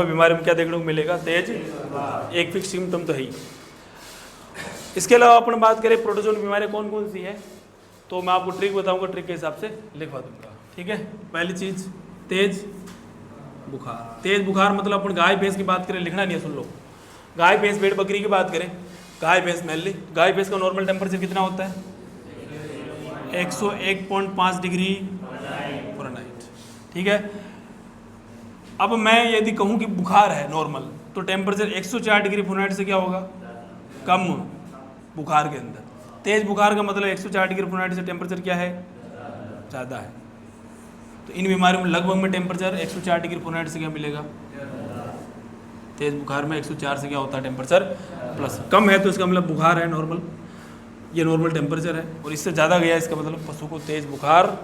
बीमारी में क्या देखने को मिलेगा? तेज, एक फिक्स सिम्टम तो है ही। इसके अलावा अपन बात करें प्रोटोजोन बीमारी कौन कौन सी है, तो मैं आपको ट्रिक बताऊंगा, ट्रिक के हिसाब से लिखवा दूंगा। ठीक है, पहली चीज तेज बुखार। तेज बुखार मतलब अपन गाय भैंस की बात करें, लिखना नहीं है, सुन लो। गाय भैंस भेड़ बकरी की बात करें, गाय भैंस मेनली, गाय भैंस का नॉर्मल टेम्परेचर कितना होता है? 101.5 डिग्री फ़ारेनहाइट। ठीक है, अब मैं यदि कहूँ कि बुखार है नॉर्मल, तो टेम्परेचर 104 डिग्री फ़ारेनहाइट से क्या होगा? कम बुखार के अंदर। तेज बुखार का मतलब 104 डिग्री फ़ारेनहाइट से टेम्परेचर क्या है? ज़्यादा है। तो इन बीमारियों में लगभग में टेम्परेचर 104 डिग्री फ़ारेनहाइट से क्या मिलेगा? तेज बुखार में 104 से क्या होता है टेम्परेचर प्लस। कम है तो इसका मतलब बुखार है नॉर्मल, ये नॉर्मल टेम्परेचर है, और इससे ज़्यादा गया इसका मतलब पशु को तेज बुखार।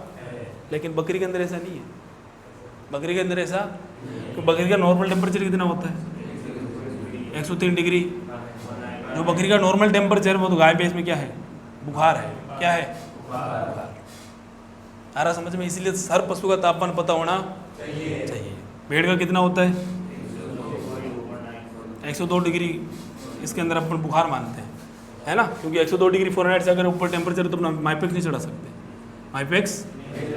लेकिन बकरी के अंदर ऐसा नहीं है, बकरी के अंदर ऐसा, तो बकरी का नॉर्मल टेम्परेचर कितना होता है? 103 डिग्री। जो बकरी का नॉर्मल टेम्परेचर वो तो गाय भैंस में क्या है? बुखार है। क्या है? बुखार। आ रहा समझ में? इसीलिए हर पशु का तापमान पता होना चाहिए। भेड़ का कितना होता है? 102 डिग्री, इसके अंदर अपन बुखार मानते हैं, है ना, क्योंकि 102 डिग्री फ़ारेनहाइट से अगर ऊपर टेम्परेचर तो अपना माइपेक्स नहीं चढ़ा सकते, माइपेक्स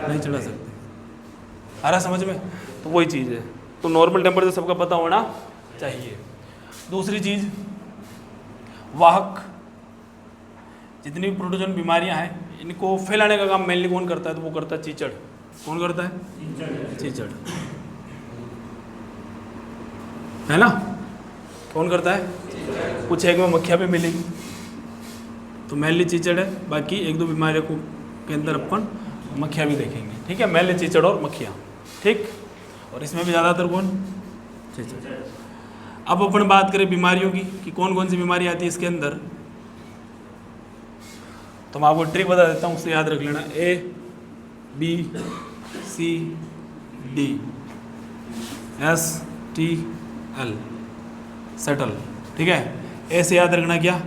नहीं चढ़ा सकते। आ रहा समझ में? तो वही चीज़ है, तो नॉर्मल टेम्परेचर सबका पता होना चाहिए। दूसरी चीज़, वाहक, जितनी भी प्रोटोजोन बीमारियां हैं इनको फैलाने का काम मेनली कौन करता है? तो वो करता है चीचड़। कौन करता है? चीचड़, है ना? कौन करता है? कुछ एक में मक्खियाँ भी मिलेगी, तो मेनली चीचड़ है। बाकी एक दो बीमारियों को के अंदर अपन मक्खियाँ भी देखेंगे। ठीक है, मेनली चीचड़ और मक्खियाँ। ठीक, और इसमें भी ज़्यादातर कौन? चीचड़। अब अपन बात करें बीमारियों की कि कौन कौन सी बीमारी आती है इसके अंदर, तो मैं आपको ट्रिक बता देता हूँ, उससे याद रख लेना। ABCDSTL, settle. ठीक है, ऐसे याद रखना क्या?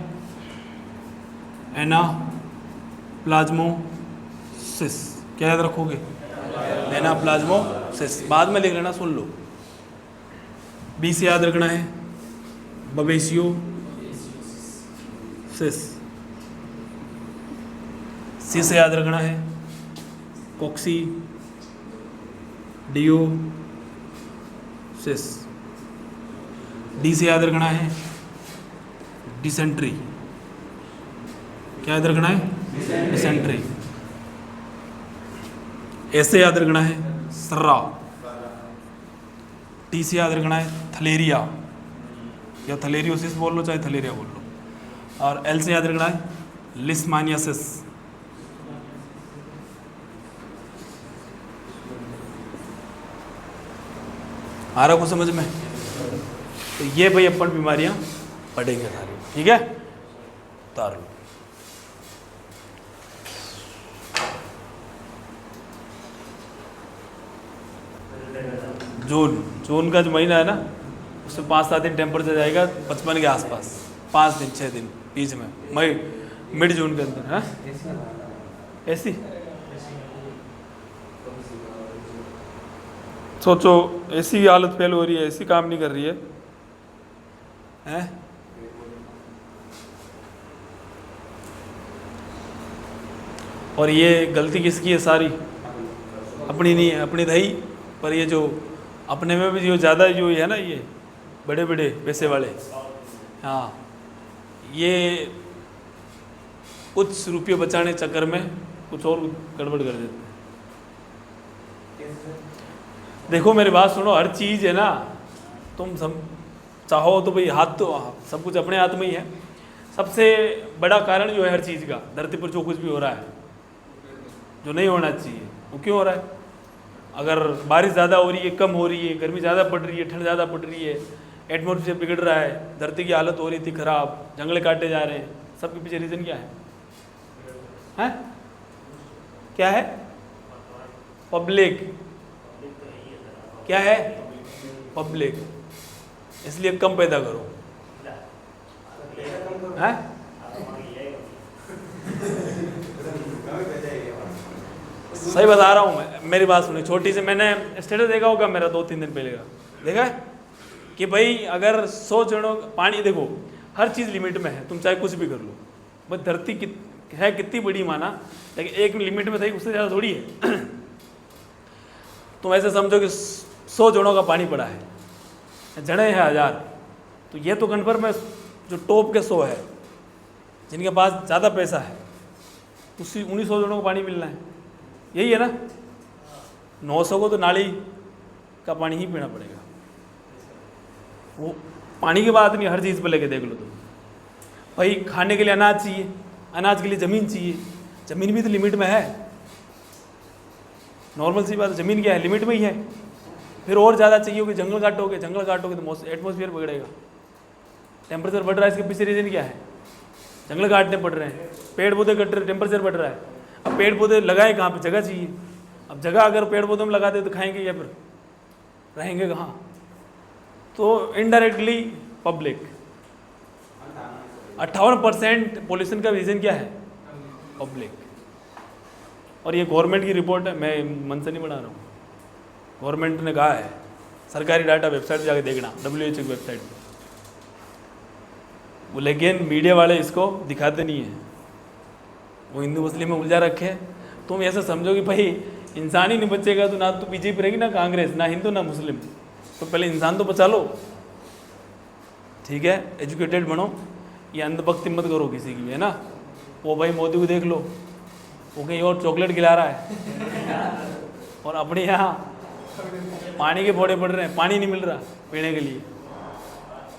एनाप्लाज्मोसिस। क्या याद रखोगे? एनाप्लाज्मोसिस। बाद में लिख लेना, सुन लो। बी से याद रखना है बवेसियोसिस। सी से याद रखना है कोक्सीडियोसिस। डी से याद रखना है डिसेंट्री। क्या याद रखना है? डिसेंट्री। ऐसे याद रखना है सर्रा। टी से याद रखना है थलेरिया, या थलेरियोसिस बोल लो चाहे थलेरिया बोल लो। और एल से याद रखना है लिस्मानियासिस। आ रहा कुछ समझ में? तो ये भाई अपन बीमारियां पढ़ेंगे सारी। ठीक है, उतार लो। जून का जो महीना है ना, उसमें 5-7 दिन टेम्परेचर जाएगा 55 के आसपास, 5 दिन 6 दिन बीच में, मई मिड जून के अंदर। हाँ, ऐसी सोचो, ऐसी हालत फेल हो रही है, ऐसी काम नहीं कर रही है, हैं? और ये गलती किसकी है? सारी अपनी नहीं है, अपनी दही पर। ये जो अपने में भी जो ज़्यादा जो है ना, ये बड़े बड़े पैसे वाले, हाँ, ये कुछ रुपये बचाने चक्कर में कुछ और गड़बड़ कर देते हैं। देखो मेरी बात सुनो, हर चीज़ है ना, तुम सब चाहो तो भाई हाथ तो सब कुछ अपने हाथ में ही है। सबसे बड़ा कारण जो है हर चीज़ का, धरती पर जो कुछ भी हो रहा है जो नहीं होना चाहिए, वो क्यों हो रहा है? अगर बारिश ज़्यादा हो रही है, कम हो रही है, गर्मी ज़्यादा पड़ रही है, ठंड ज़्यादा पड़ रही है, एटमॉस्फेयर बिगड़ रहा है, धरती की हालत हो रही थी ख़राब, जंगल काटे जा रहे हैं, सबके पीछे रीज़न क्या है? हैं? क्या है? पब्लिक। क्या है? पब्लिक। इसलिए कम पैदा करो। हैं? सही बता रहा हूँ मैं, मेरी बात सुनिए। छोटी से मैंने स्टेटस देखा होगा मेरा 2-3 दिन पहले का, देखा है? कि भाई अगर 100 जनों पानी, देखो हर चीज़ लिमिट में है, तुम चाहे कुछ भी कर लो, बस धरती है कितनी बड़ी माना, लेकिन एक लिमिट में सही, उससे ज़्यादा थोड़ी है। तुम ऐसे समझो कि 100 जनों का पानी पड़ा है, जने हैं 1000, तो ये तो कन्फर्म है जो टॉप के 100 है, जिनके पास ज़्यादा पैसा है, उसी 1900 जनों को पानी मिलना है, यही है ना। 900 को तो नाली का पानी ही पीना पड़ेगा। वो पानी की बात नहीं, हर चीज़ पर लेके देख लो तुम। भाई खाने के लिए अनाज चाहिए, अनाज के लिए ज़मीन चाहिए, ज़मीन भी तो लिमिट में है। नॉर्मल सी बात, ज़मीन क्या है, लिमिट में ही है। फिर और ज़्यादा चाहिए कि जंगल काटोगे तो एटमॉस्फेयर बिगड़ेगा, टेम्परेचर बढ़ रहा है। इसके पीछे रीज़न क्या है, जंगल काटने पड़ रहे हैं, पेड़ पौधे कट रहे हैं, टेम्परेचर बढ़ रहा है। अब पेड़ पौधे लगाए कहाँ पे, जगह चाहिए। अब जगह अगर पेड़ पौधे में लगाते तो खाएंगे या फिर रहेंगे कहाँ। तो इनडायरेक्टली पब्लिक 58% पॉल्यूशन का रीज़न क्या है, पब्लिक। और ये गवर्नमेंट की रिपोर्ट है, मैं मन से नहीं बना रहा हूँ, गवर्नमेंट ने कहा है, सरकारी डाटा वेबसाइट जाके देखना, WHO की वेबसाइट पर। वो लेकिन मीडिया वाले इसको दिखाते नहीं हैं, वो हिंदू मुस्लिम में उलझा रखे हैं। तुम ऐसा समझो कि भाई इंसान ही नहीं बचेगा तो ना तो बीजेपी रहेगी, ना कांग्रेस, ना हिंदू ना मुस्लिम। तो पहले इंसान तो बचा लो, ठीक है, एजुकेटेड बनो, ये अंधभक्ति मत करो किसी की भी, है ना। वो भाई मोदी को देख लो, वो कहीं और चॉकलेट खिला रहा है और अपने यहाँ पानी के फोड़े पड़ रहे हैं, पानी नहीं मिल रहा पीने के लिए।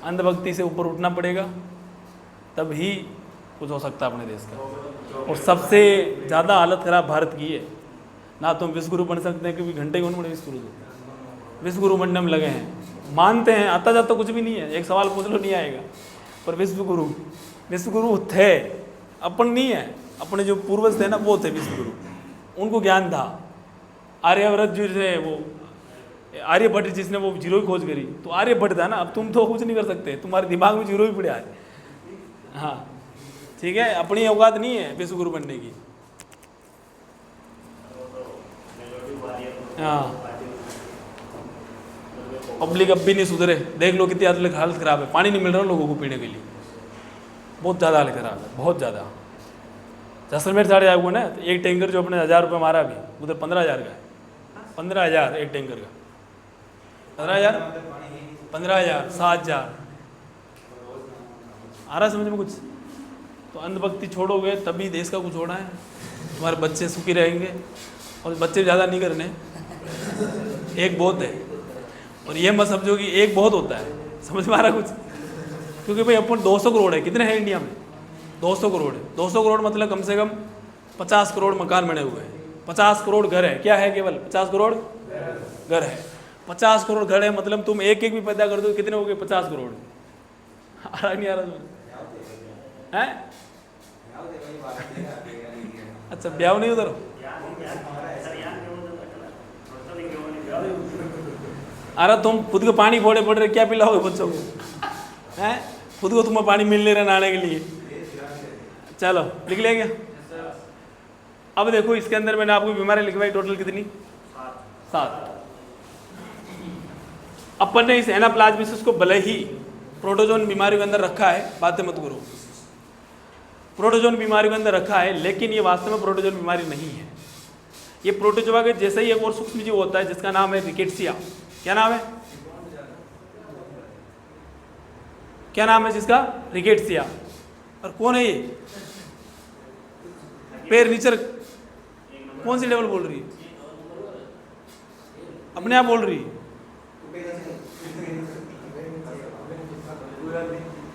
अंधभक्ति से ऊपर उठना पड़ेगा, तब ही कुछ हो सकता है अपने देश का। और सबसे ज़्यादा हालत ख़राब भारत की है ना। तुम विश्वगुरु बन सकते हैं, क्योंकि घंटे कौन बने विश्वगुरु बनने में लगे हैं, मानते हैं आता जाता कुछ भी नहीं है। एक सवाल पूछ लो नहीं आएगा, पर विश्वगुरु थे, अपन नहीं है। अपने जो पूर्वज थे ना, वो थे विश्वगुरु, उनको ज्ञान था। आर्यभट्ट जो थे, वो आर्यभट्ट जिसने वो जीरो की खोज करी, तो आर्यभट्ट था ना। अब तुम तो कुछ नहीं कर सकते, तुम्हारे दिमाग में जीरो ही पड़ा है। हाँ ठीक है, अपनी औकात नहीं है विश्वगुरु बनने की। हाँ, पब्लिक अब भी नहीं सुधरे, देख लो कितनी हालत ख़राब है। पानी नहीं मिल रहा लोगों को पीने के लिए, बहुत ज़्यादा हालत ख़राब है, बहुत ज़्यादा। जैसलमेर साढ़े जाओगे ना, तो एक टैंकर जो अपने 1000 रुपये मारा अभी, उधर 15,000 का है। 15,000 एक टैंकर का, 15,000 15,000 7,000 आ रहा समझ में कुछ। तो अंधभक्ति छोड़ोगे तभी देश का कुछ होना है, तुम्हारे बच्चे सुखी रहेंगे। और बच्चे ज़्यादा नहीं करने, एक बहुत है। और ये मत समझो कि एक बहुत होता है, समझ में आ रहा कुछ। क्योंकि भाई अपन 200 करोड़ है, कितने हैं इंडिया में, 200 करोड़ है। 200 करोड़ मतलब कम से कम 50 करोड़ मकान बने हुए हैं, 50 करोड़ घर है। क्या है, केवल 50 करोड़ घर है। 50 करोड़ घर है मतलब तुम एक एक भी पैदा कर दो, कितने हो गए, 50 करोड़। आ रहा नहीं आ रहा तुम्हें है? अच्छा, ब्याह नहीं उधर, अरे तुम खुद को पानी फोड़े पड़ रहे, क्या पिलाओगे बच्चों को, हैं? खुद को तुम्हें पानी मिल नहीं रहा नहाने के लिए। चलो लिख लेंगे। अब देखो इसके अंदर मैंने आपको बीमारी लिखवाई, टोटल कितनी, 7। अपन ने इस एनाप्लाज्मिसिस को भले ही प्रोटोजोन बीमारी के अंदर रखा है, बातें मत करो, प्रोटोजोन बीमारी के अंदर रखा है, लेकिन ये वास्तव में प्रोटोजोन बीमारी नहीं है। ये प्रोटोजोआ के जैसे ही एक और सूक्ष्म जीव होता है जिसका नाम है रिकेट्सिया। क्या नाम है, क्या नाम है जिसका, रिकेट्सिया। और कौन है ये, पैर नीचे, कौन सी लेवल बोल रही है, अपने आप बोल रही है।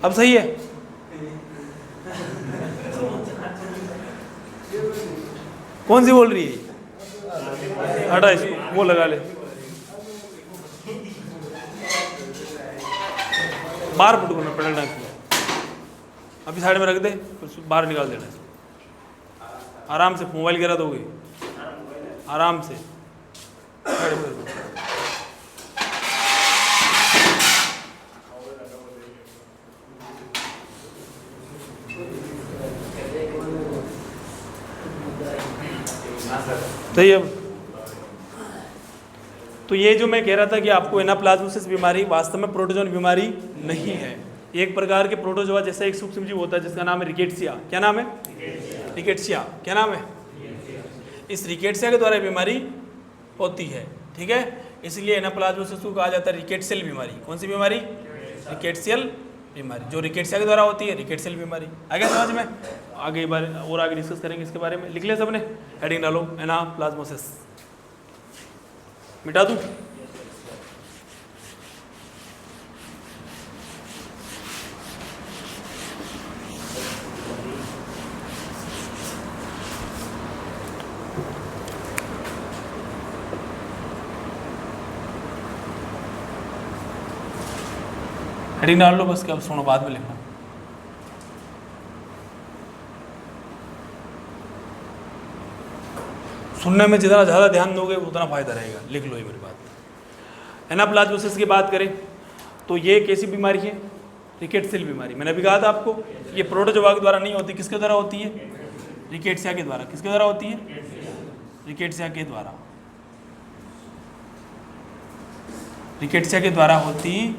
अब सही है, कौन सी बोल रही है, हटा इसको, वो लगा ले, बाहर पुट करना पड़ेगा इसमें। अभी साइड में रख दे, फिर बाहर निकाल देना इसको। आराम से मोबाइल गिरा दोगे, आराम से साइड में। सही है। तो ये जो मैं कह रहा था कि आपको एनाप्लाज्मोसिस बीमारी वास्तव में प्रोटोजोन बीमारी नहीं है, एक प्रकार के प्रोटोजोआ जैसा एक सूक्ष्म जीव होता है जिसका नाम है रिकेट्सिया। क्या नाम है? रिकेट्सिया। क्या नाम है? इस रिकेट्सिया के द्वारा बीमारी होती है, ठीक है। इसलिए एनाप्लाज्मोसिस को कहा जाता है रिकेट्सियल बीमारी। कौन सी बीमारी? रिकेट्सियल बीमारी, जो रिकेट्सिया के द्वारा होती है, रिकेट्सियल बीमारी। आगे समझ में? आगे एक बार और आगे डिस्कस करेंगे इसके बारे में। लिख लिया सबने? हेडिंग डालो एनाप्लाज्मोसिस। मिटा दूं? हेडिंग डाल लो बस, क्या सुनो बाद में लिखना। सुनने में जितना ज़्यादा ध्यान दोगे उतना फायदा रहेगा। लिख लो ये मेरी बात। एनाप्लाज्मोसिस की बात करें तो ये कैसी बीमारी है? रिकेट्सियल बीमारी। मैंने अभी कहा था आपको, ये प्रोटोजोआ के द्वारा नहीं होती। किसके द्वारा होती है? रिकेट्सिया के द्वारा। किसके द्वारा होती है? रिकेट्सिया के द्वारा। रिकेट्सिया के द्वारा होती,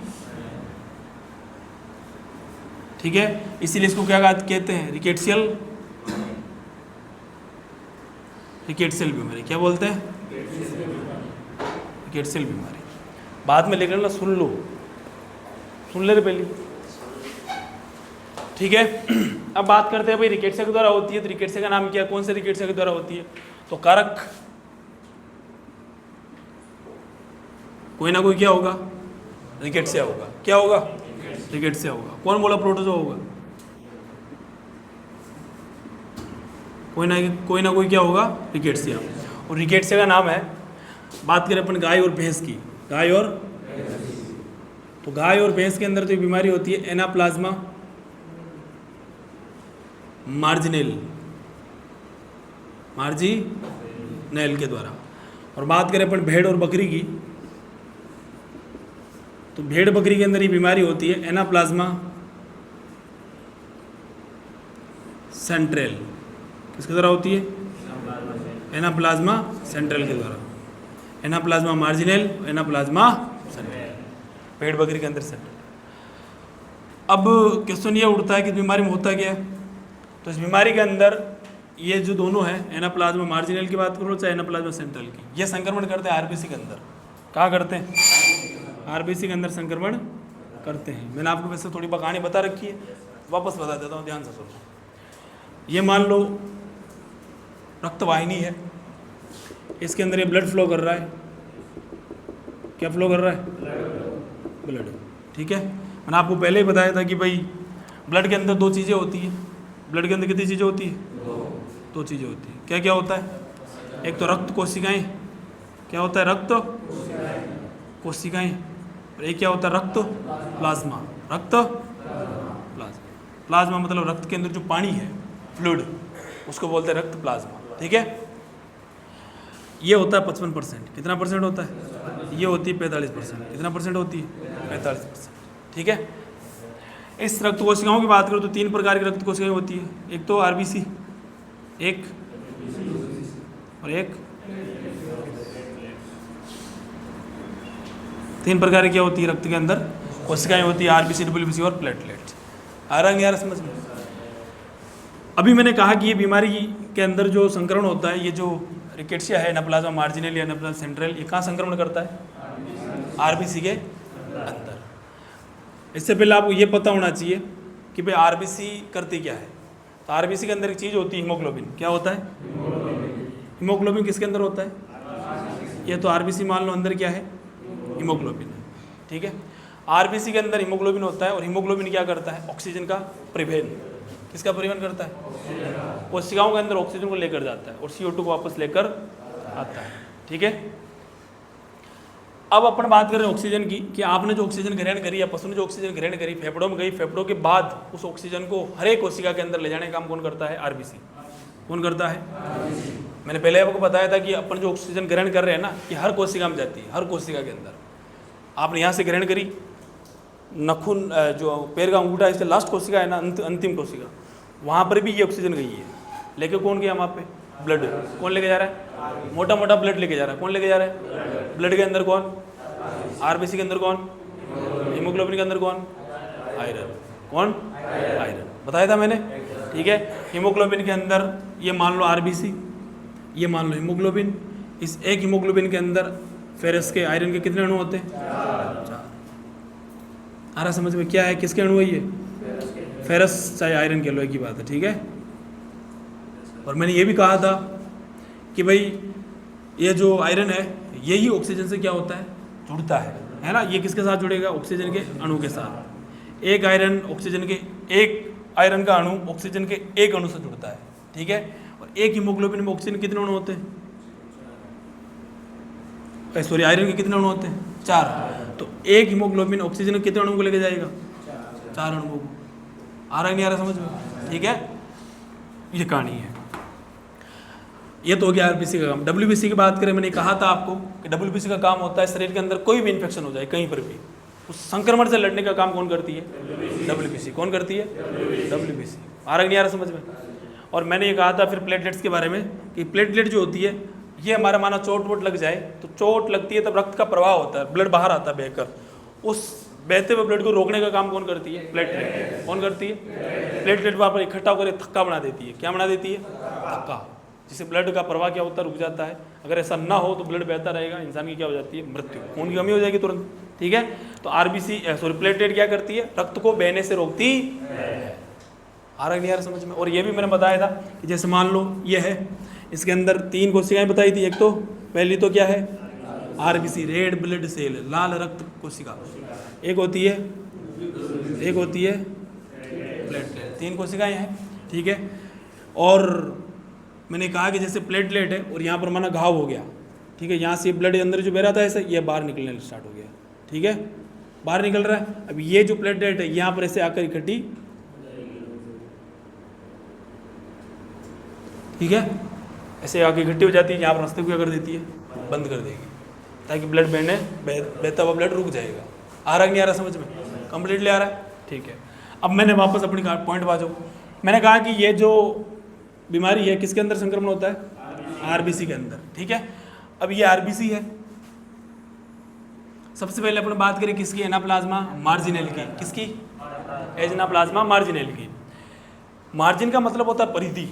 ठीक है। इसीलिए इसको क्या कहते हैं? रिकेट्सियल बीमारी। क्या बोलते हैं? रिकेट्सियल बीमारी। बाद में लिख लेना, सुन लो, सुन ले पहले, ठीक है। अब बात करते हैं भाई रिकेट्सिया के द्वारा होती है, तो रिकेट्सिया का नाम क्या? कौन से रिकेट्सिया के द्वारा होती है? तो कारक कोई ना कोई क्या होगा? रिकेट्सिया होगा। क्या होगा? रिकेट्सिया होगा। कौन बोला प्रोटोजोआ होगा? कोई ना कोई क्या होगा? रिकेट्सिया। और रिकेट्सिया का नाम है, बात करें अपन गाय और भैंस की, गाय और, तो गाय और भैंस के अंदर तो बीमारी होती है एनाप्लाज्मा मार्जिनेल के द्वारा। और बात करें अपन भेड़ और बकरी की, तो भेड़ बकरी के अंदर ये बीमारी होती है एनाप्लाज्मा सेंट्रल। किसके द्वारा होती है? एनाप्लाज्मा सेंट्रल के द्वारा। एनाप्लाज्मा मार्जिनल, एनाप्लाज्मा सेंट्रल, भेड़ बकरी के अंदर सेंट्रल। अब क्वेश्चन ये उठता है कि बीमारी में होता क्या है? तो इस बीमारी के अंदर ये जो दोनों है, एनाप्लाज्मा मार्जिनल की बात करो चाहे एनाप्लाज्मा सेंट्रल की, ये संक्रमण करते हैं आरबीसी के अंदर। कहाँ करते हैं? आरबीसी के अंदर संक्रमण करते हैं। मैंने आपको वैसे थोड़ी कहानी बता रखी है, वापस बता देता हूँ, ध्यान से सुनो। ये मान लो रक्तवाहिनी है, इसके अंदर ये ब्लड फ्लो कर रहा है। क्या फ्लो कर रहा है? ब्लड, ठीक है। मैंने आपको पहले ही बताया था कि भाई ब्लड के अंदर दो चीज़ें होती हैं। ब्लड के अंदर कितनी चीज़ें होती है? दो चीज़ें होती हैं। क्या क्या होता है? एक तो रक्त कोशिकाएं। क्या होता है? रक्त कोशिकाएं। और एक क्या होता है? रक्त प्लाज्मा। रक्त प्लाज्मा मतलब रक्त के अंदर जो पानी है, फ्लूइड, उसको बोलते हैं रक्त प्लाज्मा, ठीक है। ये होता है 55%। कितना परसेंट होता है? ये होती है 45%। कितना परसेंट होती है? 45%, ठीक है। इस रक्त कोशिकाओं की बात करो तो 3 प्रकार की रक्त कोशिकाएं होती है। एक तो आरबीसी, एक और एक, 3 प्रकार की क्या होती है रक्त के अंदर? कोशिकाएं होती है, आरबीसी, डब्ल्यूबीसी और प्लेटलेट। आ रहा है यार समझ में? अभी मैंने कहा कि ये बीमारी के अंदर जो संक्रमण होता है, ये जो रिकेट्सिया है, एनाप्लाज्मा मार्जिनल या एनाप्लाज्मा सेंट्रल, ये कहाँ संक्रमण करता है? आरबीसी के अंदर। इससे पहले आपको ये पता होना चाहिए कि भाई आरबीसी करती क्या है। तो आरबीसी के अंदर एक चीज़ होती है हीमोग्लोबिन। क्या होता है? हीमोग्लोबिन किसके अंदर होता है? ये तो आरबीसी मान लो अंदर क्या है? हीमोग्लोबिन है, ठीक है। आरबीसी के अंदर हीमोग्लोबिन होता है और हीमोग्लोबिन क्या करता है? ऑक्सीजन का परिवहन। किसका परिवहन करता है? कोशिकाओं के अंदर ऑक्सीजन को लेकर जाता है और CO2 को वापस लेकर आता है, ठीक है। अब अपन बात कर रहे हैं ऑक्सीजन की, कि आपने जो ऑक्सीजन ग्रहण करी या पशु ने जो ऑक्सीजन ग्रहण करी, फेफड़ों में गई, फेफड़ों के बाद उस ऑक्सीजन को हर एक कोशिका के अंदर ले जाने का काम कौन करता है? आरबीसी। कौन करता है? मैंने पहले आपको बताया था कि अपन जो ऑक्सीजन ग्रहण कर रहे हैं ना, ये हर कोशिका में जाती है, हर कोशिका के अंदर। आपने यहाँ से ग्रहण करी, नखून जो पैर का अंगूठा इससे लास्ट कोशिका है ना, अंतिम कोशिका, वहाँ पर भी ये ऑक्सीजन गई है। लेके कौन गया वहाँ पे? ब्लड। कौन लेके जा रहा है? मोटा मोटा ब्लड लेके जा रहा है। कौन लेके जा रहा है? ब्लड के अंदर कौन? आरबीसी के अंदर कौन? हीमोग्लोबिन के अंदर कौन? आयरन। कौन? आयरन। बताया था मैंने, ठीक है। हीमोग्लोबिन के अंदर ये मान लो आरबीसी, ये मान लो हीमोग्लोबिन। इस एक हीमोग्लोबिन के अंदर फेरस के, आयरन के कितने अणु होते हैं? 4। आ रहा समझ में? क्या है, किसके अणु है ये? फेरस चाहे आयरन के लो, एक ही बात है, ठीक है। और मैंने ये भी कहा था कि भाई ये जो आयरन है यही ऑक्सीजन से क्या होता है? जुड़ता है ना। ये किसके साथ जुड़ेगा? ऑक्सीजन के अणु के साथ। एक आयरन ऑक्सीजन के, एक आयरन का अणु ऑक्सीजन के एक अणु से जुड़ता है, ठीक है। और एक हीमोग्लोबिन में ऑक्सीजन कितने अणु होते हैं? सॉरी, आयरन के कितने अणु होते हैं? 4। तो एक हीमोग्लोबिन ऑक्सीजन के कितने अणु को लेके जाएगा? 4 अणुओं को। आ रहा नहीं आ रहा समझ में? ठीक है, ये कहानी है। ये तो हो गया आरबीसी का काम। डब्ल्यूबीसी की बात करें, मैंने कहा था आपको कि डब्ल्यूबीसी का काम होता है शरीर के अंदर कोई भी इन्फेक्शन हो जाए कहीं पर भी, उस संक्रमण से लड़ने का काम कौन करती है? डब्ल्यूबीसी। कौन करती है? डब्ल्यूबीसी। आ रहा नहीं आ रहा समझ में? और मैंने ये कहा था फिर प्लेटलेट्स के बारे में कि प्लेटलेट जो होती है ये हमारा माना चोट वोट लग जाए तो चोट लगती है तब रक्त का प्रवाह होता है, ब्लड बाहर आता है बहकर। उस बहते हुए ब्लड को रोकने का काम कौन करती है? प्लेटलेट। कौन करती है? प्लेटलेट वहाँ पर इकट्ठा होकर थक्का बना देती है। क्या बना देती है? थक्का, जिससे ब्लड का प्रवाह क्या होता है? रुक जाता है। अगर ऐसा ना हो तो ब्लड बहता रहेगा, इंसान की क्या हो जाती है? मृत्यु, खून की कमी हो जाएगी तुरंत, ठीक है। तो आरबीसी सॉरी प्लेटलेट क्या करती है? रक्त को बहने से रोकती है। आ रहा नहीं आ रहा समझ में? और ये भी मैंने बताया था कि जैसे मान लो ये है, इसके अंदर 3 कोशिकाएं बताई थी। एक तो पहली तो क्या है? आरबीसी, रेड ब्लड सेल, लाल रक्त कोशिका। एक होती है प्लेटलेट। 3 कोशिकाएं हैं, ठीक है। और मैंने कहा कि जैसे प्लेटलेट है और यहाँ पर माना घाव हो गया, ठीक है, यहाँ से ब्लड अंदर जो बह रहा था ऐसे ये बाहर निकलने स्टार्ट हो गया, ठीक है, बाहर निकल रहा है। अब ये जो प्लेटलेट है यहाँ पर ऐसे आकर इकट्ठी, ठीक है, ऐसे आके इकट्ठी हो जाती है, यहाँ पर रास्ते को क्या कर देती है? बंद कर देगी, ताकि ब्लड बहता हुआ ब्लड रुक जाएगा। आ रहा नहीं आ रहा समझ में? कंप्लीटली आ रहा है, ठीक है। अब मैंने वापस अपनी पॉइंट बाजू, मैंने कहा कि ये जो बीमारी है किसके अंदर संक्रमण होता है? आरबीसी के अंदर, ठीक है। अब ये आरबीसी है, सबसे पहले अपन बात करें किसकी? एनाप्लाज्मा मार्जिनल की। किसकी? एनाप्लाज्मा मार्जिनल की। मार्जिन का मतलब होता है परिधि।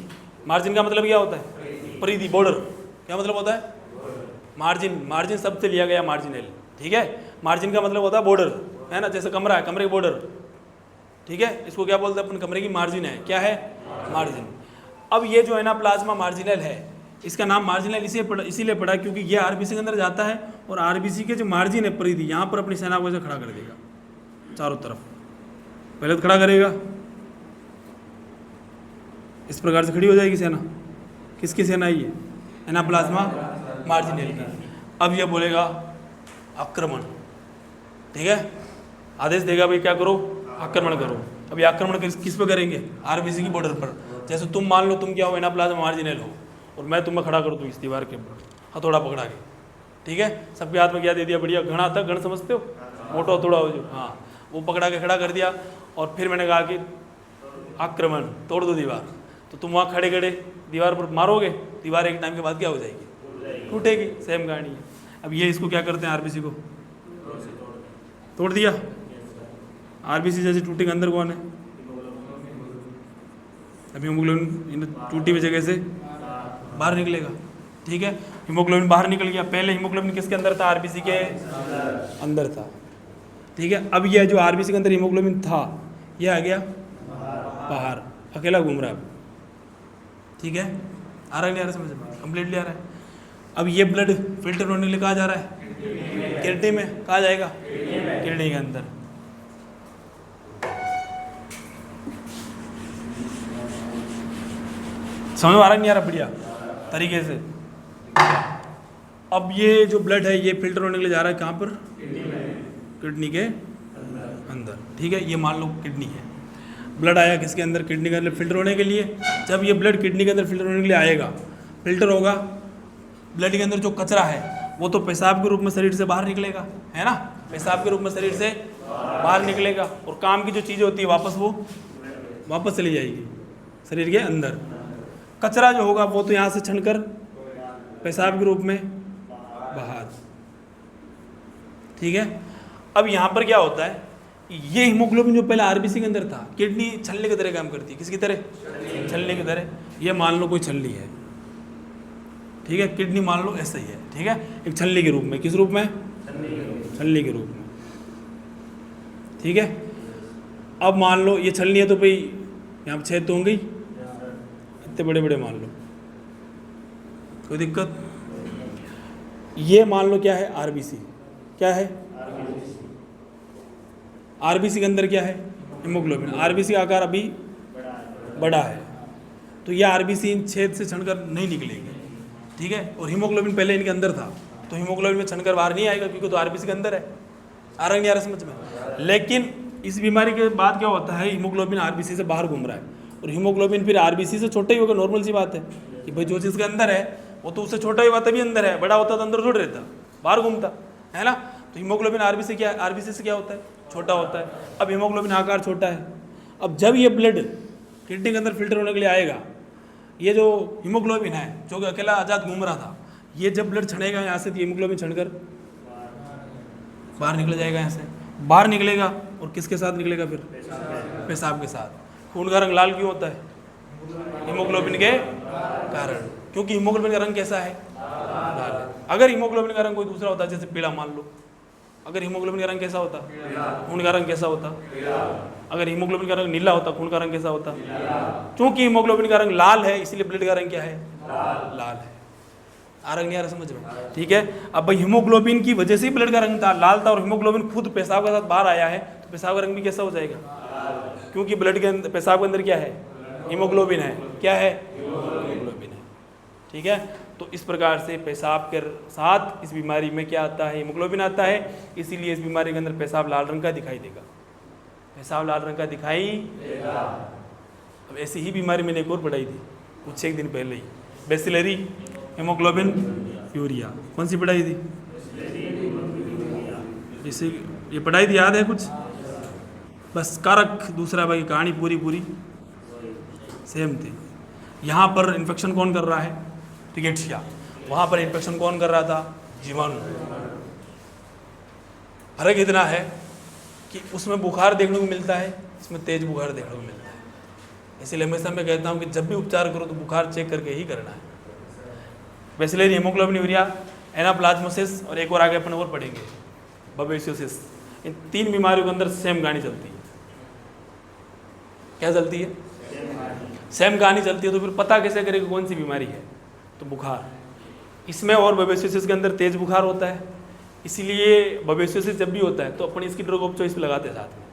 मार्जिन का मतलब क्या होता है? परिधि, बॉर्डर। क्या मतलब होता है? मार्जिन शब्द से लिया गया मार्जिनल, ठीक है। मार्जिन का मतलब होता है बॉर्डर, है ना। जैसे कमरा है, कमरे की बॉर्डर, ठीक है, इसको क्या बोलते हैं अपन? कमरे की मार्जिन है। क्या है? मार्जिन। अब ये जो एनाप्लाज्मा मार्जिनल है, इसका नाम मार्जिनल इसीलिए पड़ा क्योंकि ये आरबीसी के अंदर जाता है और आरबीसी के जो मार्जिन है, परिधि, यहाँ पर अपनी सेना को ऐसे खड़ा कर देगा चारों तरफ। पहले तो खड़ा करेगा, इस प्रकार से खड़ी हो जाएगी सेना। किसकी सेना है ये? एनाप्लाज्मा मार्जिनल की। अब ये बोलेगा आक्रमण, ठीक है, आदेश देगा भाई क्या करो? आक्रमण करो। अब ये आक्रमण किस पे करेंगे? आरबीसी की बॉर्डर पर। जैसे तुम मान लो तुम क्या हो? एनाप्लाज्मा मार्जिनल हो और मैं तुम्हें खड़ा कर दूँ इस दीवार के ऊपर हथौड़ा पकड़ा के, ठीक है। सबके हाथ में क्या दे दिया? बढ़िया घड़ा था, घड़ समझते हो, मोटा हथौड़ा हो जो, हाँ, वो पकड़ा के खड़ा कर दिया। और फिर मैंने कहा कि आक्रमण, तोड़ दो दीवार। तो तुम वहाँ खड़े खड़े दीवार पर मारोगे, दीवार एक टाइम के बाद क्या हो जाएगी? टूटेगी। सेम कहानी है। अब ये इसको क्या करते हैं? आरबीसी को तोड़ दिया। आरबीसी जैसे टूटेंगे, अंदर कौन है? अभी हीमोग्लोबिन टूटी हुई जगह से बाहर निकलेगा, ठीक है। हीमोग्लोबिन बाहर निकल गया। पहले हीमोग्लोबिन किसके अंदर था? आरबीसी के अंदर था, ठीक है। अब यह जो आरबीसी के अंदर हीमोग्लोबिन था, यह आ गया बाहर, अकेला घूम रहा है, ठीक है। आ रहा है नहीं आ रहा समझ में? कंप्लीटली आ रहा है। अब ये ब्लड फिल्टर होने के लिए कहाँ जा रहा है? किडनी में। कहाँ जाएगा? किडनी के अंदर। समझ में आ रहा नहीं आ रहा? बढ़िया तरीके से। अब ये जो ब्लड है ये फिल्टर होने के लिए जा रहा है कहाँ पर? किडनी के अंदर, ठीक है। ये मान लो किडनी है, ब्लड आया किसके अंदर? किडनी के अंदर फिल्टर होने के लिए। जब ये ब्लड किडनी के अंदर फिल्टर होने के लिए आएगा, फिल्टर होगा, ब्लड के अंदर जो कचरा है वो तो पेशाब के रूप में शरीर से बाहर निकलेगा, है ना। पेशाब के रूप में शरीर से बाहर निकलेगा और काम की जो चीज़ें होती है वापस चली जाएगी शरीर के अंदर। कचरा जो होगा वो तो यहाँ से छनकर पेशाब के रूप में बाहर, ठीक है। अब यहाँ पर क्या होता है, ये हीमोग्लोबिन जो पहले आरबीसी के अंदर था, किडनी छलनी की तरह काम करती है। किसकी तरह? छलनी की तरह। ये मान लो कोई छलनी है, ठीक है, किडनी मान लो ऐसा ही है, ठीक है, एक छलनी के रूप में। किस रूप में? छलनी के रूप में, ठीक है। अब मान लो ये छलनी है तो भाई यहाँ पर छेद तो होंगे ही, इतने बड़े बड़े मान लो, कोई दिक्कत? ये मान लो क्या है? आरबीसी। क्या है? आरबीसी के अंदर क्या है? हीमोग्लोबिन। आरबीसी का आकार अभी बड़ा है, तो ये आरबीसी इन छेद से छनकर नहीं निकलेगी, ठीक है। और हीमोग्लोबिन पहले इनके अंदर था, तो हीमोग्लोबिन में छनकर बाहर नहीं आएगा, क्योंकि तो आरबीसी के अंदर है। आ रहा नहीं आ रहा समझ में? लेकिन इस बीमारी के बाद क्या होता है, हीमोग्लोबिन आरबीसी से बाहर घूम रहा है, और हीमोग्लोबिन फिर आरबीसी से छोटा ही होगा। नॉर्मल सी बात है कि भाई जो चीज़ के अंदर है वो तो उससे छोटा ही हुआ तभी अंदर है, बड़ा होता तो अंदर थोड़ा रहता, बाहर घूमता है ना। तो हीमोग्लोबिन आरबीसी क्या, आरबीसी से क्या होता है? छोटा होता है। अब हीमोग्लोबिन आकार छोटा है, अब जब ये ब्लड किडनी के अंदर फिल्टर होने के लिए आएगा, ये जो हीमोग्लोबिन है जो कि अकेला आज़ाद घूम रहा था, ये जब ब्लड छनेगा यहाँ से, तो हीमोग्लोबिन छनकर बाहर निकल जाएगा। यहाँ से बाहर निकलेगा, और किसके साथ निकलेगा फिर? पेशाब के साथ। खून का रंग लाल क्यों होता है? हीमोग्लोबिन के कारण, क्योंकि हीमोग्लोबिन का रंग कैसा है? लाल है। अगर हीमोग्लोबिन का रंग कोई दूसरा होता, जैसे पीला मान लो, अगर हीमोग्लोबिन का रंग कैसा होता? खून का रंग कैसा होता? अगर हीमोग्लोबिन का रंग नीला होता, खून का रंग कैसा होता? क्योंकि हीमोग्लोबिन का रंग लाल है, इसलिए ब्लड का रंग क्या है? लाल है। आ रहा नहीं आ रहा समझ में? ठीक है। अब भाई हीमोग्लोबिन की वजह से ही ब्लड का रंग था, लाल था, और हीमोग्लोबिन खुद पेशाब के साथ बाहर आया है, तो पेशाब का रंग भी कैसा हो जाएगा? क्योंकि ब्लड के अंदर, पेशाब के अंदर क्या है? हीमोग्लोबिन है। क्या है? हीमोग्लोबिन है, ठीक है। तो इस प्रकार से पेशाब के साथ इस बीमारी में क्या आता है? हीमोग्लोबिन आता है। इसीलिए इस बीमारी के अंदर पेशाब लाल रंग का दिखाई देगा। पेशाब लाल रंग का दिखाई देगा। अब ऐसी ही बीमारी मैंने एक और पढ़ाई थी कुछ एक दिन पहले ही, बेसिलरी हीमोग्लोबिन यूरिया। कौन सी पढ़ाई थी? इसी ये पढ़ाई थी, याद है कुछ? बस कारक दूसरा, बाकी कहानी पूरी सेम थी। यहाँ पर इन्फेक्शन कौन कर रहा है? रिकेट्सिया। वहाँ पर इन्फेक्शन कौन कर रहा था? जीवाणु। फर्क इतना है कि उसमें बुखार देखने को मिलता है, इसमें तेज बुखार देखने को मिलता है। इसीलिए हमेशा मैं कहता हूँ कि जब भी उपचार करो तो बुखार चेक करके ही करना है। बेसिलरी हीमोग्लोबिन यूरिया, एनाप्लाज्मोसिस, और एक और आगे अपन और पढ़ेंगे बबेसियोसिस। इन तीन बीमारियों के अंदर सेम कहानी चलती है। क्या चलती है? सेम कहानी चलती है। तो फिर पता कैसे करेगा कौन सी बीमारी है? तो बुखार। इसमें और बबेसियोसिस के अंदर तेज बुखार होता है, इसीलिए बबेसियोसिस जब भी होता है तो अपन इसकी ड्रग ऑफ चॉइस पे लगाते हैं साथ में,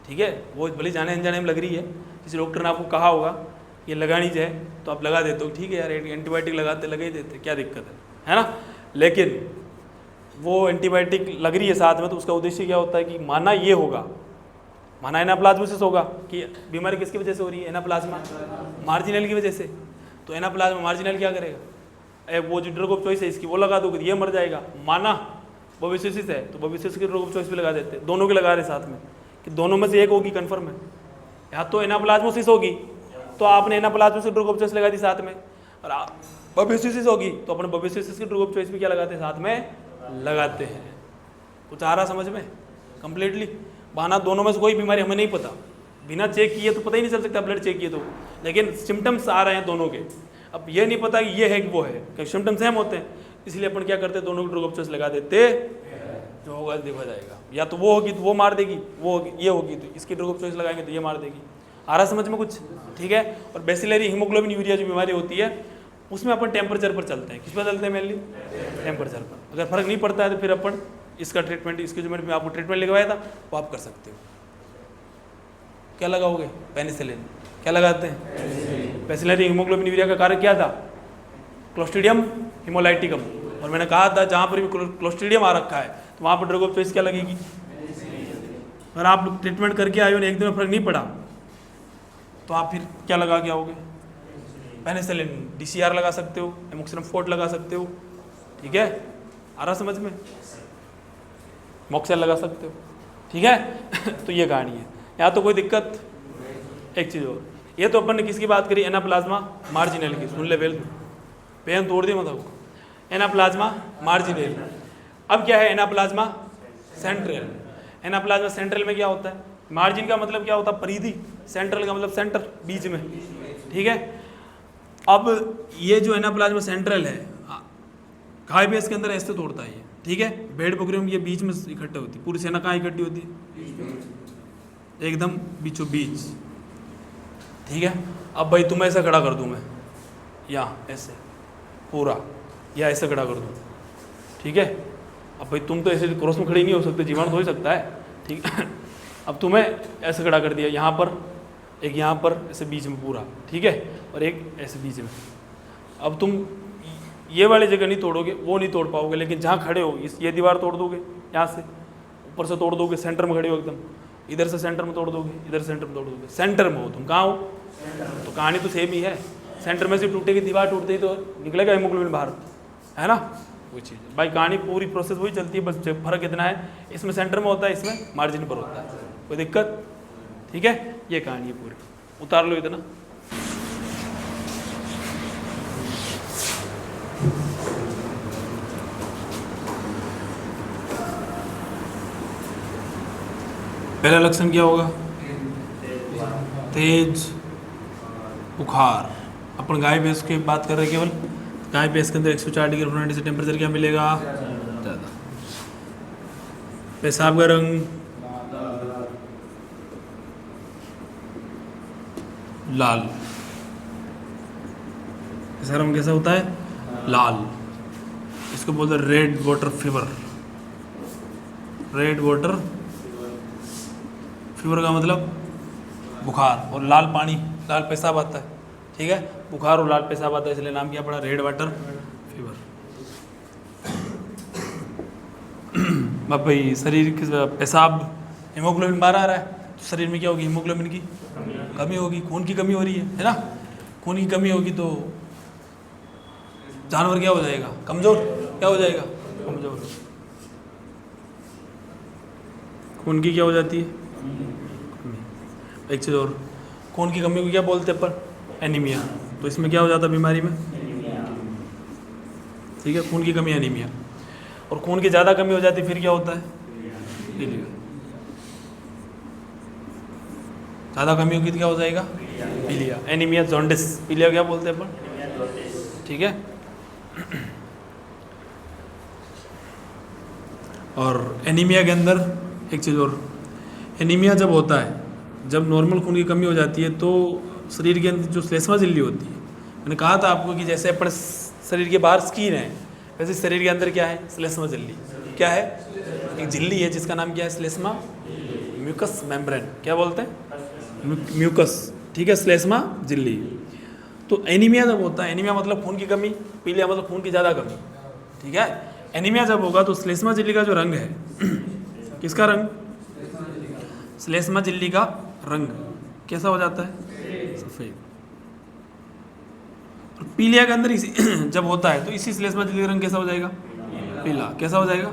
ठीक है। वो भले जाने अनजाने में लग रही है, किसी डॉक्टर ने आपको कहा होगा ये लगानी जाए तो आप लगा देते हो, ठीक है यार एंटीबायोटिक लगाते लगा ही देते, क्या दिक्कत है ना। लेकिन वो एंटीबायोटिक लग रही है साथ में, तो उसका उद्देश्य क्या होता है कि माना ये होगा, माना एनाप्लाज्मोसिस होगा कि बीमारी किसकी वजह से हो रही है? एनाप्लाज्मा मार्जिनल की वजह से। तो एनाप्लाज्मा मार्जिनल क्या करेगा? वो जो ड्रग ऑफ चॉइस है इसकी वो लगा दोगे, ये मर जाएगा। माना बबेसियोसिस है तो बबेसियोसिस की ड्रग ऑफ चॉइस भी लगा देते, दोनों के लगा रहे साथ में, कि दोनों में से एक होगी कन्फर्म है। या तो एनाप्लाज्मोसिस होगी तो आपने एनाप्लाज्मोसिस ड्रग ऑफ चॉइस लगा दी साथ में, और बबेसियोसिस होगी तो अपने बबेसियोसिस की ड्रग ऑफ चॉइस भी क्या लगाते हैं? साथ में लगाते हैं। कुछ आ रहा समझ में? कंप्लीटली। बहाना दोनों में से कोई बीमारी हमें नहीं पता, बिना चेक किए तो पता ही नहीं चल सकता, ब्लड चेक किए तो, लेकिन सिम्टम्स आ रहे हैं दोनों के। अब ये नहीं पता कि ये है कि वो है, क्योंकि सिम्टम्स सेम होते हैं, इसलिए अपन क्या करते हैं? दोनों की ड्रग ऑफ चॉइस लगा देते, जो होगा देखा जाएगा। या तो वो होगी तो वो मार देगी, वो होगी ये होगी तो इसकी ड्रग ऑफ चॉइस लगाएंगे तो ये मार देगी। आ रहा समझ में कुछ? ठीक है। और बेसिलरी हीमोग्लोबिन यूरिया जो बीमारी होती है उसमें अपन टेम्परेचर पर चलते हैं। किस पर चलते हैं? मेनली टेम्परेचर पर। अगर फर्क नहीं पड़ता है तो फिर अपन इसका ट्रीटमेंट, इसके जो मैंने आपको ट्रीटमेंट लिखवाया था वो आप कर सकते हो। क्या लगाओगे? पेनिसिलिन। क्या लगाते हैं? बेसिलरी हीमोग्लोबिन यूरिया का कार्य क्या था? क्लोस्ट्रीडियम हिमोलाइटिकम। और मैंने कहा था जहाँ पर भी क्लोस्ट्रीडियम आ रखा है तो वहाँ पर ड्रग ऑफ चॉइस क्या लगेगी? अगर आप ट्रीटमेंट करके आए हो एक दिन में फर्क नहीं पड़ा तो आप फिर क्या लगा के आओगे? पेनिसिलिन। DCR लगा सकते हो, एमोक्सिलिन फोर्ट लगा सकते हो, ठीक है। आ रहा समझ में? मॉक्सेल लगा सकते हो, ठीक है। तो ये कहानी है। यहाँ तो कोई दिक्कत? एक चीज़ और, ये तो अपन ने किसकी बात करी? एनाप्लाज्मा मार्जिनल की। सुन ले वेल, पेन तोड़ दिया मतलब। एनाप्लाज्मा मार्जिनल, अब क्या है एनाप्लाज्मा सेंट्रल। एनाप्लाज्मा सेंट्रल में क्या होता है, मार्जिन का मतलब क्या होता है, परिधि, सेंट्रल का मतलब सेंटर, बीच में, ठीक है। अब ये जो एनाप्लाज्मा सेंट्रल है घाय बेस के अंदर ऐसे तोड़ता है ये, ठीक है। भेड़ बकरियों में ये बीच में इकट्ठे होती है, पूरी सेना कहाँ इकट्ठी होती है, एकदम बीचों बीच, ठीक है। अब भाई तुम्हें ऐसा खड़ा कर दूं मैं, यहाँ ऐसे पूरा, या ऐसे खड़ा कर दूं, ठीक है। अब भाई तुम तो ऐसे क्रॉस में खड़े नहीं हो सकते, जीवाणु तो हो ही सकता है, ठीक है। अब तुम्हें ऐसे खड़ा कर दिया, यहाँ पर एक, यहाँ पर ऐसे बीच में पूरा, ठीक है, और एक ऐसे बीच में। अब तुम ये वाली जगह नहीं तोड़ोगे, वो नहीं तोड़ पाओगे, लेकिन जहाँ खड़े हो ये दीवार तोड़ दोगे, यहाँ से ऊपर से तोड़ दोगे, सेंटर में खड़े हो एकदम, इधर से सेंटर में तोड़ दोगे, इधर सेंटर में तोड़ दोगे, सेंटर में हो तुम, कहाँ हो, तो कहानी तो सेम ही है। सेंटर में से टूटेगी दीवार, टूटते ही तो निकलेगा हीमोग्लोबिन बाहर, है ना, वो चीज़ भाई। कहानी पूरी प्रोसेस वही चलती है, बस फर्क इतना है, इसमें सेंटर में होता है, इसमें मार्जिन पर होता है, कोई दिक्कत, ठीक है। ये कहानी है पूरी, उतार लो इतना। पहला लक्षण क्या होगा, तेज बुखार। अपन गाय भैंस की बात कर रहे हैं केवल, गाय भैंस के अंदर 104 डिग्री फ़ारेनहाइट से टेम्परेचर क्या मिलेगा, ज़्यादा। पेशाब का रंग लाल, इसका रंग कैसा होता है, लाल। इसको बोलते हैं red water fever. Red water fever का मतलब बुखार और लाल पानी, लाल पेशाब आता है, ठीक है। बुखार और लाल पेशाब आता है, इसलिए नाम क्या पड़ा, रेड वाटर फीवर। अब भाई शरीर के पेशाब, हीमोग्लोबिन बाहर आ रहा है, तो शरीर में क्या होगी, हीमोग्लोबिन की कमी होगी, खून की कमी हो रही है ना। खून की कमी होगी तो जानवर क्या हो जाएगा, कमज़ोर, क्या हो जाएगा, कमज़ोर। खून की क्या हो जाती है, एक चीज़ और, खून की कमी को क्या बोलते हैं अपन, एनीमिया। तो इसमें क्या हो जाता है बीमारी में, ठीक है, खून की कमी एनीमिया। और खून की ज़्यादा कमी हो जाती फिर क्या होता है, पीलिया। ज़्यादा कमी होगी तो क्या हो जाएगा, पीलिया, एनीमिया, जॉन्डिस, पीलिया क्या बोलते हैं अपन, ठीक है। और एनीमिया के अंदर एक चीज़ और, एनीमिया जब होता है, जब नॉर्मल खून की कमी हो जाती है, तो शरीर के अंदर जो श्लेष्मा झिल्ली होती है, मैंने कहा था आपको कि जैसे अपने शरीर के बाहर स्किन है, वैसे शरीर के अंदर क्या है, श्लेष्मा झिल्ली। क्या है, एक झिल्ली है जिसका नाम क्या है, श्लेष्मा, म्यूकस मेम्ब्रेन, क्या बोलते हैं, म्यूकस, ठीक है, श्लेष्मा झिल्ली। तो एनीमिया जब होता है, एनीमिया मतलब खून की कमी, पीलिया मतलब खून की ज़्यादा कमी, ठीक है। एनीमिया जब होगा तो श्लेष्मा झिल्ली का जो रंग है, किसका रंग, श्लेष्मा झिल्ली का रंग कैसा हो जाता है, सफ़ेद। और पीलिया के अंदर इसी जब होता है तो इसी श्लेष्मा झिल्ली का रंग कैसा हो जाएगा, पीला, कैसा हो जाएगा,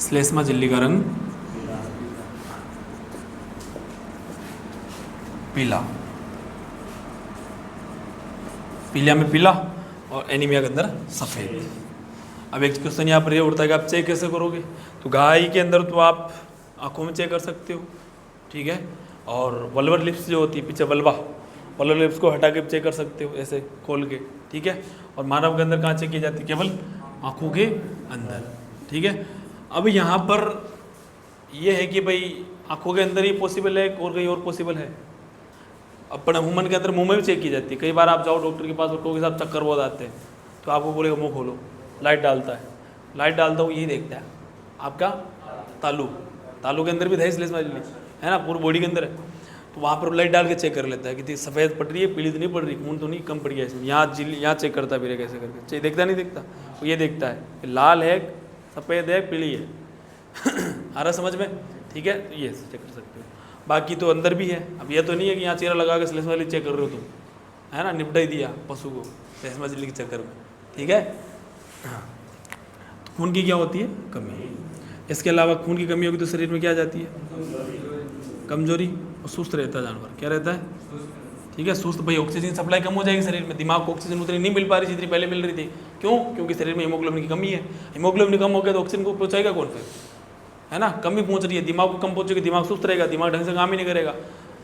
श्लेष्मा झिल्ली का रंग पीला, पीलिया में पीला और एनीमिया के अंदर सफ़ेद। अब एक क्वेश्चन यहाँ पर ये उठता है कि आप चेक कैसे करोगे, तो गाय के अंदर तो आप आंखों में चेक कर सकते हो, ठीक है। और वल्वर लिप्स जो होती है पीछे वल्वा, वल्वर लिप्स को हटा के चेक कर सकते हो ऐसे खोल के, ठीक है। और मानव के अंदर कहाँ चेक की जाती है, केवल आँखों के अंदर, ठीक है। अब यहाँ पर ये है कि भाई आँखों के अंदर ही पॉसिबल है और कहीं और पॉसिबल है, अपने ह्यूमन के अंदर मुंह में भी चेक की जाती है। कई बार आप जाओ डॉक्टर के पास और कहोगे साहब चक्कर बहुत आते हैं, तो आपको बोलेगा मुंह खोलो, लाइट डालता है, लाइट डालता हूँ, यही देखता है आपका तालू, तालू के अंदर भी है श्लेष्मा झिल्ली, है ना, पूरी बॉडी के अंदर है। तो वहाँ पर लाइट डाल के चेक कर लेता है कि सफ़ेद पड़ रही है, पीली तो नहीं पड़ रही, खून तो नहीं कम पड़ गया इसमें, यहाँ झिल्ली, यहाँ चेक करता है फिर कैसे करके, देखता नहीं देखता, वो ये देखता है लाल है, सफ़ेद है, पीली है, आ रहा समझ में, ठीक है। तो ये चेक कर सकते हो। बाकी तो अंदर भी है, अब ये तो नहीं है कि यहाँ चेहरा लगा के श्लेष्मा झिल्ली चेक कर रहे हो तुम, है ना, निपटा ही दिया पशु को श्लेष्मा झिल्ली के चक्कर में, ठीक है। हाँ, तो खून की क्या होती है, कमी। इसके अलावा खून की कमी होगी तो शरीर में क्या आ जाती है, कमजोरी, और सुस्त रहता है जानवर, क्या रहता है, ठीक है, सुस्त भाई ऑक्सीजन सप्लाई कम हो जाएगी शरीर में, दिमाग को ऑक्सीजन उतनी नहीं मिल पा रही जितनी पहले मिल रही थी। क्यों? क्योंकि शरीर में हीमोग्लोबिन की कमी है। हीमोग्लोबिन कम हो गया तो ऑक्सीजन को पहुंचाएगा कौन फिर, है ना, कमी पहुंच रही है, दिमाग को कम पहुंचेगी, दिमाग सुस्त रहेगा, दिमाग ढंग से काम ही नहीं करेगा,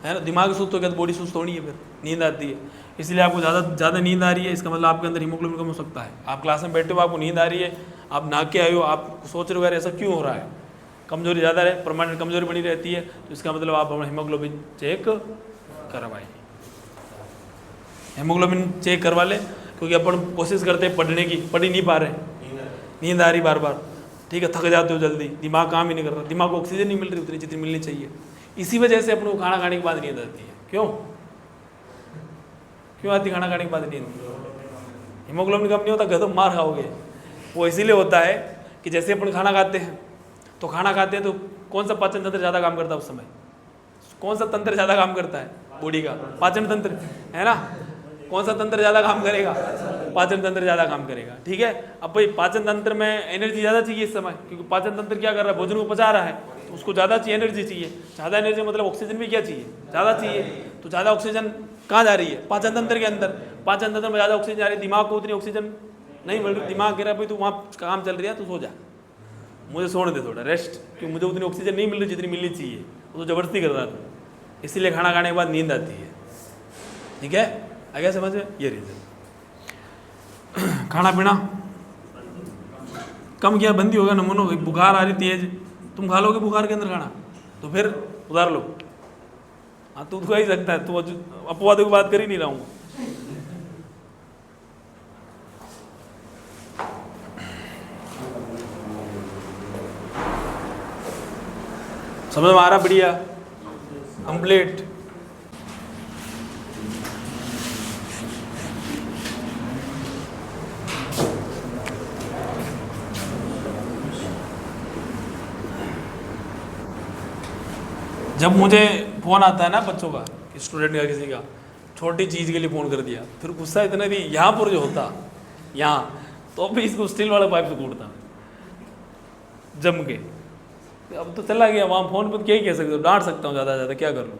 है ना, दिमाग सुस्त हो गया तो बॉडी सुस्त होनी है, फिर नींद आती है। इसलिए आपको ज़्यादा नींद आ रही है, इसका मतलब आपके अंदर हीमोग्लोबिन कम हो सकता है। आप क्लास में बैठे हो, आपको नींद आ रही है, आप नहा के आए हो, आप सोच रहे हो यार ऐसा क्यों हो रहा है, कमजोरी ज़्यादा है, परमानेंट कमजोरी बनी रहती है, तो इसका मतलब आप अपना हीमोग्लोबिन चेक करवाइए। हीमोग्लोबिन चेक करवा ले, क्योंकि अपन कोशिश करते हैं पढ़ने की, पढ़ ही नहीं पा रहे, नींद आ रही बार बार, ठीक है, थक जाते हो जल्दी, दिमाग काम ही नहीं कर रहा, दिमाग को ऑक्सीजन नहीं मिल रही उतनी जितनी मिलनी चाहिए। इसी वजह से अपन को खाना खाने के बाद नींद आती है। क्यों आती खाना खाने के बाद नींद? हीमोग्लोबिन कम नहीं होता, गधों मार खाओगे। वो इसीलिए होता है कि जैसे अपन खाना खाते हैं तो कौन सा पाचन तंत्र ज़्यादा काम करता है उस समय? कौन सा तंत्र ज़्यादा काम करता है बॉडी का? पाचन तंत्र, है ना। कौन सा तंत्र ज़्यादा काम करेगा? पाचन तंत्र ज़्यादा काम करेगा, ठीक है। अब भाई पाचन तंत्र में एनर्जी ज़्यादा चाहिए इस समय, क्योंकि पाचन तंत्र क्या कर रहा है, भोजन को पचा रहा है, तो उसको ज़्यादा चाहिए, एनर्जी चाहिए। ज़्यादा एनर्जी मतलब ऑक्सीजन भी क्या चाहिए, ज़्यादा चाहिए। तो ज़्यादा ऑक्सीजन कहाँ जा रही है? पाचन तंत्र के अंदर। पाचन तंत्र में ज़्यादा ऑक्सीजन जा रही है, दिमाग को उतनी ऑक्सीजन नहीं मिल रही, दिमाग कह रहा है भाई तू वहाँ काम चल रही है, तू सो जा, मुझे सोने दे थोड़ा रेस्ट, क्योंकि मुझे उतनी ऑक्सीजन नहीं मिल रही जितनी मिलनी चाहिए, वो तो ज़बरदस्ती कर रहा था। इसीलिए खाना खाने के बाद नींद आती है, ठीक है, आ गया समझ में? ये रीज़न। खाना पीना कम किया, बंदी होगा, नमूनो बुखार आ रही तेज, तुम खा लोगे बुखार के अंदर खाना, तो फिर उतार लो। हाँ, तू तो खा ही सकता है, तू अपवादों की बात कर ही नहीं रहा हूँ। समझ में आ रहा? बढ़िया, कंप्लीट। जब मुझे फ़ोन आता है ना बच्चों का, स्टूडेंट का, किसी का, छोटी चीज़ के लिए फ़ोन कर दिया, फिर गुस्सा इतना भी यहाँ पर जो होता यहाँ, तो भी इसको स्टील वाला पाइप से कूटता जम के। अब तो चला गया, वहाँ फ़ोन पर क्या ही कह सकते हो, डांट सकता हूँ ज़्यादा से ज़्यादा, क्या कर लूँ,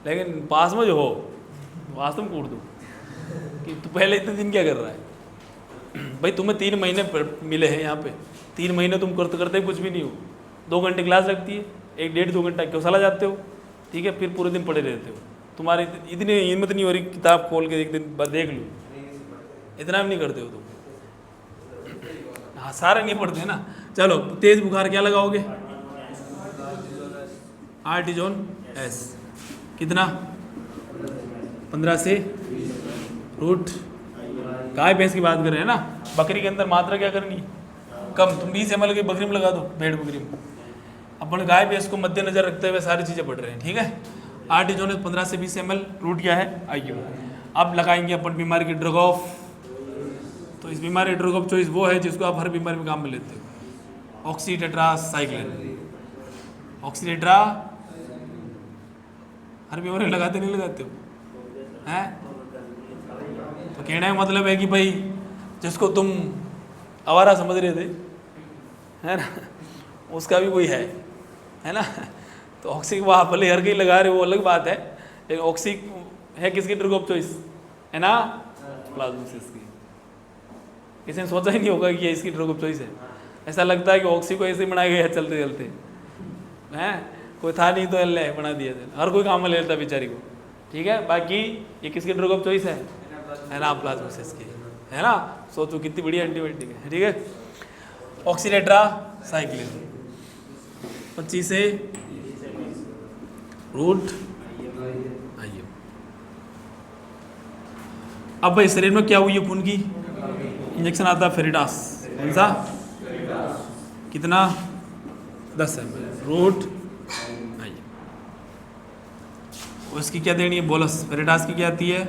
लेकिन पास में जो हो वास्तव में कूट दूँ कि तू पहले इतने दिन क्या कर रहा है। भाई तुम्हें 3 महीने मिले हैं यहाँ पे, 3 महीने तुम करते करते कुछ भी नहीं हो। 2 घंटे क्लास लगती है, 1-1.5-2 घंटा क्यों साला जाते हो, ठीक है, फिर पूरे दिन पढ़े रहते हो। तुम्हारी इतनी हिम्मत नहीं हो रही किताब खोल के एक दिन देख लूँ, इतना भी नहीं करते हो तुम। हाँ, सारे नहीं पढ़ते ना। चलो, तेज़ बुखार क्या लगाओगे? आर्टिजोन एस, कितना? 15 से रूट। गाय भैंस की बात कर रहे हैं ना, बकरी के अंदर मात्रा क्या करनी है? कम। तुम 20 ml की बकरी में लगा दो, भेड़ बकरी में। अपन गाय भैंस को मद्देनजर रखते हुए सारी चीज़ें पढ़ रहे हैं, ठीक है। आर्टिजोन 15 से 20 ml, रूट क्या है? आइए अब लगाएंगे अपन बीमारी की ड्रग ऑफ। तो इस बीमारी ड्रग ऑफ चॉइस वो है जिसको आप हर बीमारी में काम में लेते हो, ऑक्सीटेट्रासाइक्लिन। ऑक्सीटेट्रा हर बीमारी में लगाते नहीं लगाते हो, हैं? तो कहने का मतलब है कि भाई जिसको तुम आवारा समझ रहे थे, है ना, उसका भी कोई है ना। तो ऑक्सी को आप भले हर कहीं लगा रहे हो, वो अलग बात है, लेकिन ऑक्सी है किसकी ड्रग ऑफ चॉइस, है ना? प्लाज्मोसिस की। किसी ने सोचा ही नहीं होगा कि ये इसकी ड्रग ऑफ चॉइस है। ऐसा लगता है कि ऑक्सी को ऐसे बनाया गया चलते चलते, हैं, कोई था नहीं तो ले बना दिया था, हर कोई काम में ले लेता बेचारी को, ठीक है। बाकी ये किसकी ड्रग ऑफ चॉइस है ना? प्लाज्मोसिस की, है ना। सोचो कितनी बढ़िया एंटीबायोटिक है, ठीक है। ऑक्सीटेट्रासाइक्लिन 25 से रूट आइए। अब भाई शरीर में क्या हुई है? खून की इंजेक्शन आता है फेरिडास, कौन सा? कितना? 10 ml, रूट आइए। उसकी क्या देनी है? बोलस। फेरिडास की क्या आती है?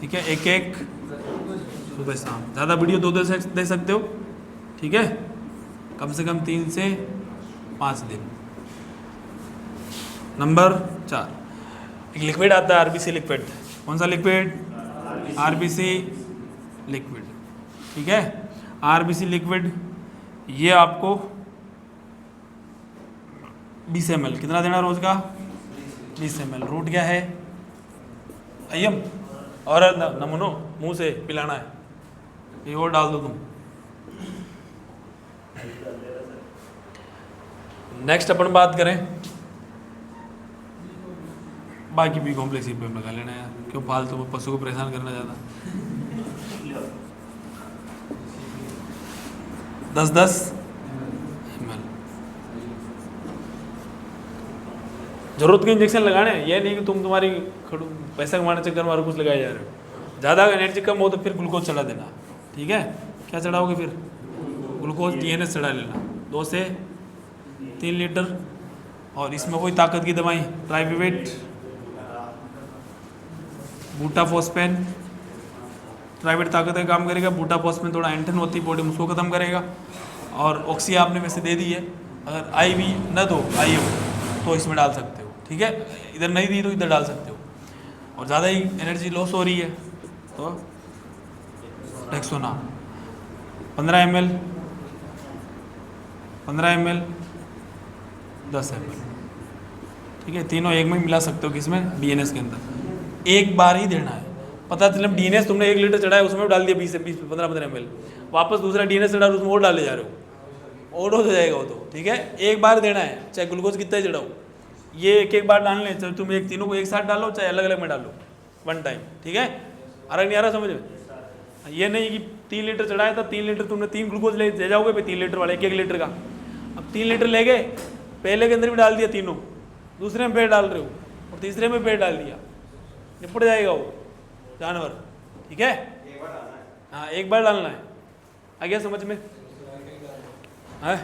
ठीक है, एक सुबह शाम। ज़्यादा वीडियो 2 दे सकते हो, ठीक है, कम से कम 3 से 5 दिन। नंबर 4, एक लिक्विड आता है आरबीसी लिक्विड। कौन सा लिक्विड? आरबीसी लिक्विड, ठीक है। आरबीसी लिक्विड ये आपको 20 ml, कितना देना रोज का? 20 ml। रूट क्या है? अय्यम और नमूनो मुंह से पिलाना है, ये और डाल दो तुम। नेक्स्ट अपन बात करें, बाकी भी कॉम्प्लेक्स ही पे लगा लेना यार, क्यों फालतू में पशु को परेशान करना ज़्यादा। 10-10 ml। जरूरत के इंजेक्शन लगाने हैं, ये नहीं कि तुम तुम्हारी पैसा कमाने चक्कर में और कुछ लगाए जा रहे हो। ज़्यादा एनर्जी कम हो तो फिर ग्लूकोज चढ़ा देना, ठीक है। क्या चढ़ाओगे फिर? ग्लूकोज DNS चढ़ा लेना 2 से 3 लीटर। और इसमें कोई ताकत की दवाई, ट्राइविवेट, बूटाफॉस्फेन, ट्राइवेट ताकत का काम करेगा, बूटाफॉस्फेन थोड़ा एंटन होती है बॉडी में, उसको खत्म करेगा। और ऑक्सी आपने वैसे दे दी है, अगर IV न दो IM तो इसमें डाल सकते हो, ठीक है। इधर नहीं दी तो इधर डाल सकते हो। और ज़्यादा ही एनर्जी लॉस हो रही है तो डेक्सोना 15 ml, 10 ml, ठीक है। तीनों एक में मिला सकते हो, किसमें? DNS के अंदर। एक बार ही देना है। पता चले DNS तुमने 1 लीटर चढ़ाया, उसमें डाल दिया 15 ml, वापस दूसरा DNS चढ़ा उसमें और डाले जा रहे हो, ओवरडोज हो जाएगा वो तो, ठीक है। एक बार देना है, चाहे ग्लूकोज कितना ही चढ़ाओ। ये एक बार डालने, चाहे तुम एक तीनों को एक साथ डालो, चाहे अलग अलग में डालो, 1 टाइम, ठीक है। आ रहा नहीं आ रहा समझ में? ये नहीं कि 3 लीटर चढ़ाया था, 3 लीटर तुमने 3 ग्लूकोज ले जाओगे भाई, 3 लीटर वाले 1 लीटर का। अब 3 लीटर ले गए, पहले के अंदर भी डाल दिया तीनों, दूसरे में पेड़ डाल रहे हो, और तीसरे में पेड़ डाल दिया, निपट जाएगा वो जानवर, ठीक है। हाँ, एक बार डालना है। आ गया समझ में? हाँ।